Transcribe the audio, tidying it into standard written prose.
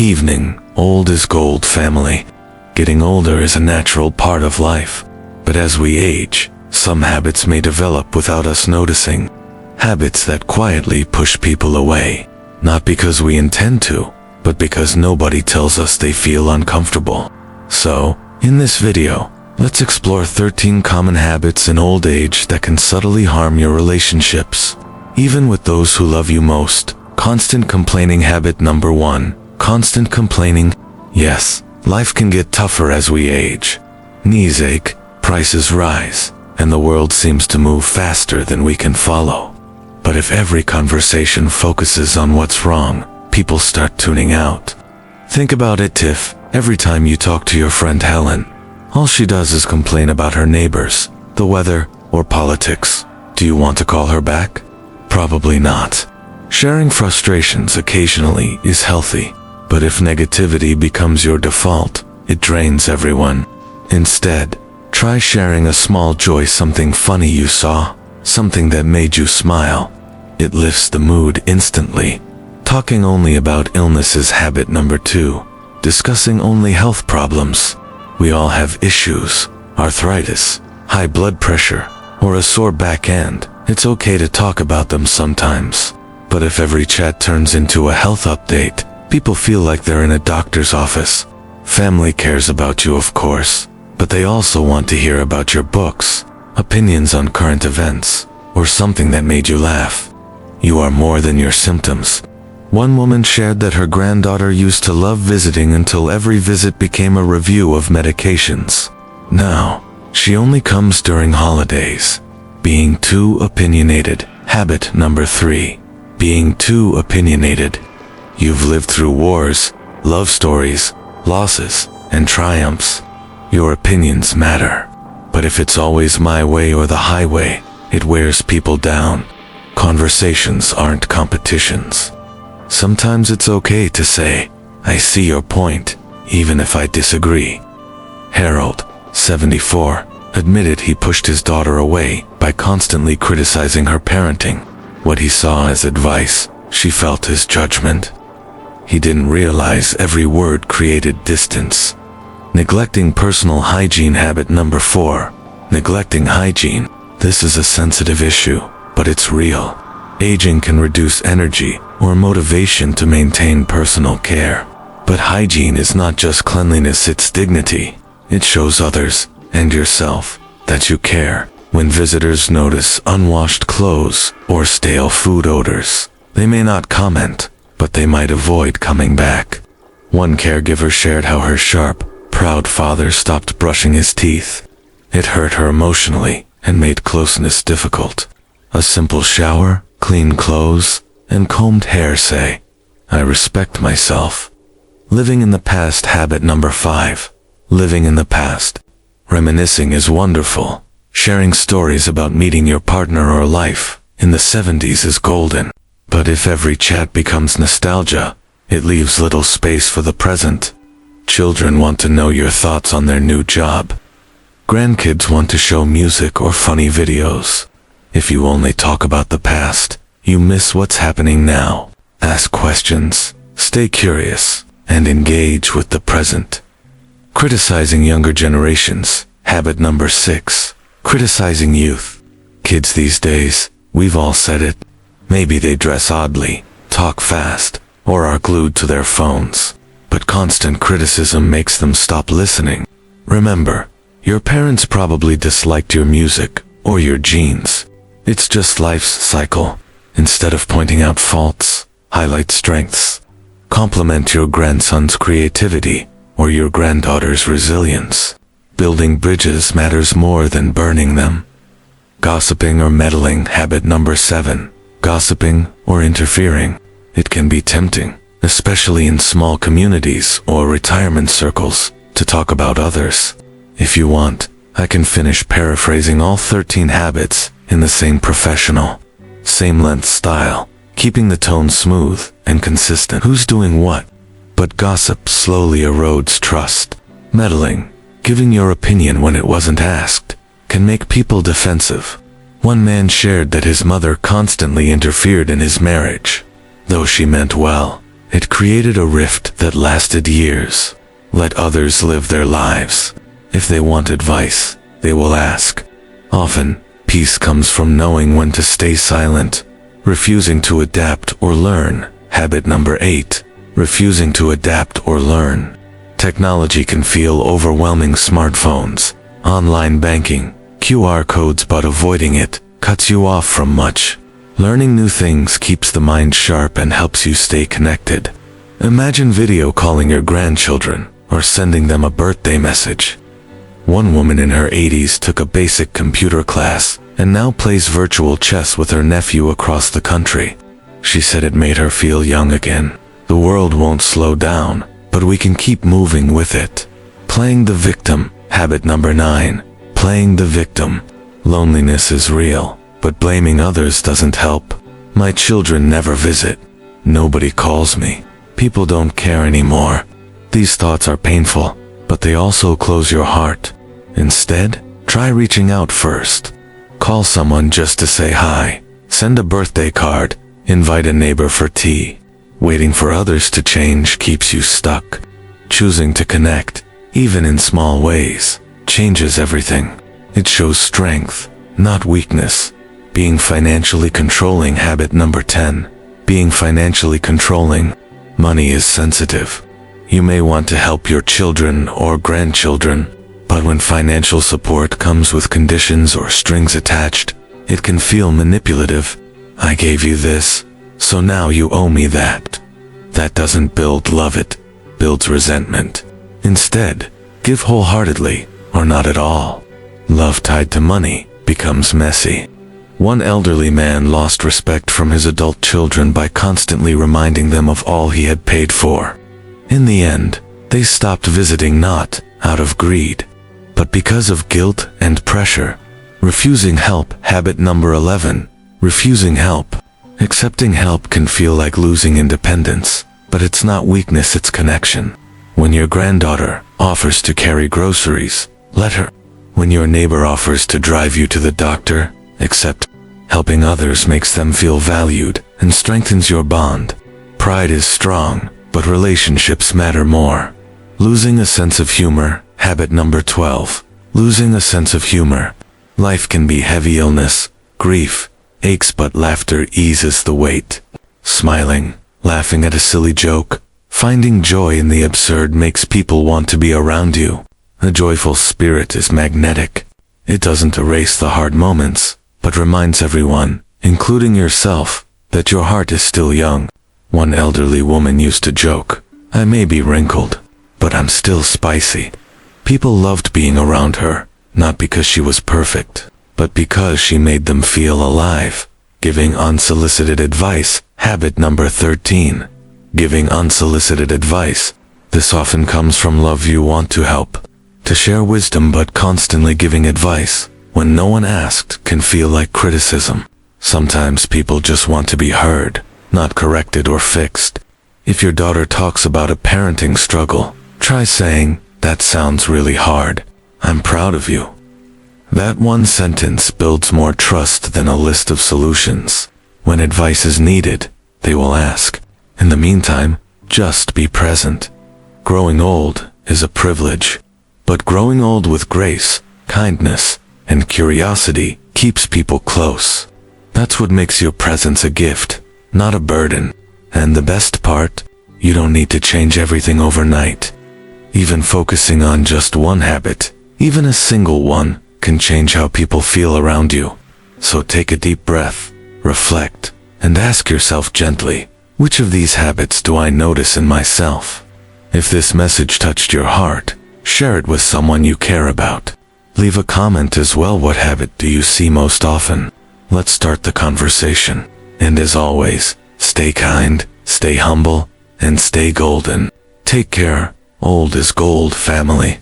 Evening, old is gold, family. Getting older is a natural part of life. But as we age, some habits may develop without us noticing. Habits that quietly push people away. Not because we intend to, but because nobody tells us they feel uncomfortable. So, in this video, let's explore 13 common habits in old age that can subtly harm your relationships, even with those who love you most. Constant complaining. Habit number 1. Constant complaining. Yes, life can get tougher as we age. Knees ache, prices rise, and the world seems to move faster than we can follow. But if every conversation focuses on what's wrong, people start tuning out. Think about it, Tiff. Every time you talk to your friend Helen, all she does is complain about her neighbors, the weather, or politics. Do you want to call her back? Probably not. Sharing frustrations occasionally is healthy, but if negativity becomes your default, it drains everyone. Instead, try sharing a small joy, something funny you saw, something that made you smile. It lifts the mood instantly. Talking only about illnesses. Habit number 2. Discussing only health problems. We all have issues, arthritis, high blood pressure, or a sore back end. It's okay to talk about them sometimes. But if every chat turns into a health update, people feel like they're in a doctor's office. Family cares about you, of course, but they also want to hear about your books, opinions on current events, or something that made you laugh. You are more than your symptoms. One woman shared that her granddaughter used to love visiting until every visit became a review of medications. Now, she only comes during holidays. Being too opinionated. Habit number 3. Being too opinionated. You've lived through wars, love stories, losses, and triumphs. Your opinions matter. But if it's always my way or the highway, it wears people down. Conversations aren't competitions. Sometimes it's okay to say, I see your point, even if I disagree. Harold, 74, admitted he pushed his daughter away by constantly criticizing her parenting. What he saw as advice, she felt as judgment. He didn't realize every word created distance. Neglecting personal hygiene. Habit number 4. Neglecting hygiene. This is a sensitive issue, but it's real. Aging can reduce energy or motivation to maintain personal care. But hygiene is not just cleanliness, it's dignity. It shows others, and yourself, that you care. When visitors notice unwashed clothes or stale food odors, they may not comment, but they might avoid coming back. One caregiver shared how her sharp, proud father stopped brushing his teeth. It hurt her emotionally and made closeness difficult. A simple shower, clean clothes, and combed hair say, I respect myself. Living in the past. Habit number 5. Living in the past. Reminiscing is wonderful. Sharing stories about meeting your partner or life in the 70s is golden. But if every chat becomes nostalgia, it leaves little space for the present. Children want to know your thoughts on their new job. Grandkids want to show music or funny videos. If you only talk about the past, you miss what's happening now. Ask questions, stay curious, and engage with the present. Criticizing younger generations. Habit number 6. Criticizing youth. Kids these days, we've all said it. Maybe they dress oddly, talk fast, or are glued to their phones. But constant criticism makes them stop listening. Remember, your parents probably disliked your music or your genes. It's just life's cycle. Instead of pointing out faults, highlight strengths. Compliment your grandson's creativity or your granddaughter's resilience. Building bridges matters more than burning them. Gossiping or meddling. Habit number 7. Gossiping or interfering. It can be tempting, especially in small communities or retirement circles, to talk about others. If you want, I can finish paraphrasing all 13 habits in the same professional, same length style, keeping the tone smooth and consistent. Who's doing what? But gossip slowly erodes trust. Meddling, giving your opinion when it wasn't asked, can make people defensive. One man shared that his mother constantly interfered in his marriage. Though she meant well, It created a rift that lasted years. Let others live their lives. If they want advice, they will ask. Often, peace comes from knowing when to stay silent, refusing to adapt or learn. Habit number 8. Refusing to adapt or learn. Technology can feel overwhelming. Smartphones, online banking, QR codes, but avoiding it cuts you off from much. Learning new things keeps the mind sharp and helps you stay connected. Imagine video calling your grandchildren or sending them a birthday message. One woman in her 80s took a basic computer class and now plays virtual chess with her nephew across the country. She said it made her feel young again. The world won't slow down, but we can keep moving with it. Playing the victim. Habit number 9. Playing the victim. Loneliness is real, but blaming others doesn't help. My children never visit. Nobody calls me. People don't care anymore. These thoughts are painful, but they also close your heart. Instead, try reaching out first. Call someone just to say hi. Send a birthday card. Invite a neighbor for tea. Waiting for others to change keeps you stuck. Choosing to connect, even in small ways, changes everything. It shows strength, not weakness. Being financially controlling. Habit number 10. Being financially controlling. Money is sensitive. You may want to help your children or grandchildren, but when financial support comes with conditions or strings attached, it can feel manipulative. I gave you this, so now you owe me that. That doesn't build love, it builds resentment. Instead, give wholeheartedly or not at all. Love tied to money becomes messy. One elderly man lost respect from his adult children by constantly reminding them of all he had paid for. In the end, they stopped visiting, not out of greed, but because of guilt and pressure. Refusing help. Habit number 11. Refusing help. Accepting help can feel like losing independence, but it's not weakness, it's connection. When your granddaughter offers to carry groceries, let her. When your neighbor offers to drive you to the doctor, accept. Helping others makes them feel valued and strengthens your bond. Pride is strong, but relationships matter more. Losing a sense of humor. Habit number 12. Losing a sense of humor. Life can be heavy. Illness, grief, aches, but laughter eases the weight. Smiling, laughing at a silly joke, finding joy in the absurd makes people want to be around you. A joyful spirit is magnetic. It doesn't erase the hard moments, but reminds everyone, including yourself, that your heart is still young. One elderly woman used to joke, I may be wrinkled, but I'm still spicy. People loved being around her, not because she was perfect, but because she made them feel alive. Giving unsolicited advice. Habit number 13. Giving unsolicited advice. This often comes from love. You want to help, to share wisdom, but constantly giving advice when no one asked can feel like criticism. Sometimes people just want to be heard, not corrected or fixed. If your daughter talks about a parenting struggle, try saying, that sounds really hard. I'm proud of you. That one sentence builds more trust than a list of solutions. When advice is needed, they will ask. In the meantime, just be present. Growing old is a privilege, but growing old with grace, kindness, and curiosity keeps people close. That's what makes your presence a gift, not a burden. And the best part, you don't need to change everything overnight. Even focusing on just one habit, even a single one, can change how people feel around you. So take a deep breath, reflect, and ask yourself gently, which of these habits do I notice in myself? If this message touched your heart, share it with someone you care about. Leave a comment as well. What habit do you see most often? Let's start the conversation. And as always, stay kind, stay humble, and stay golden. Take care. Old is gold, family.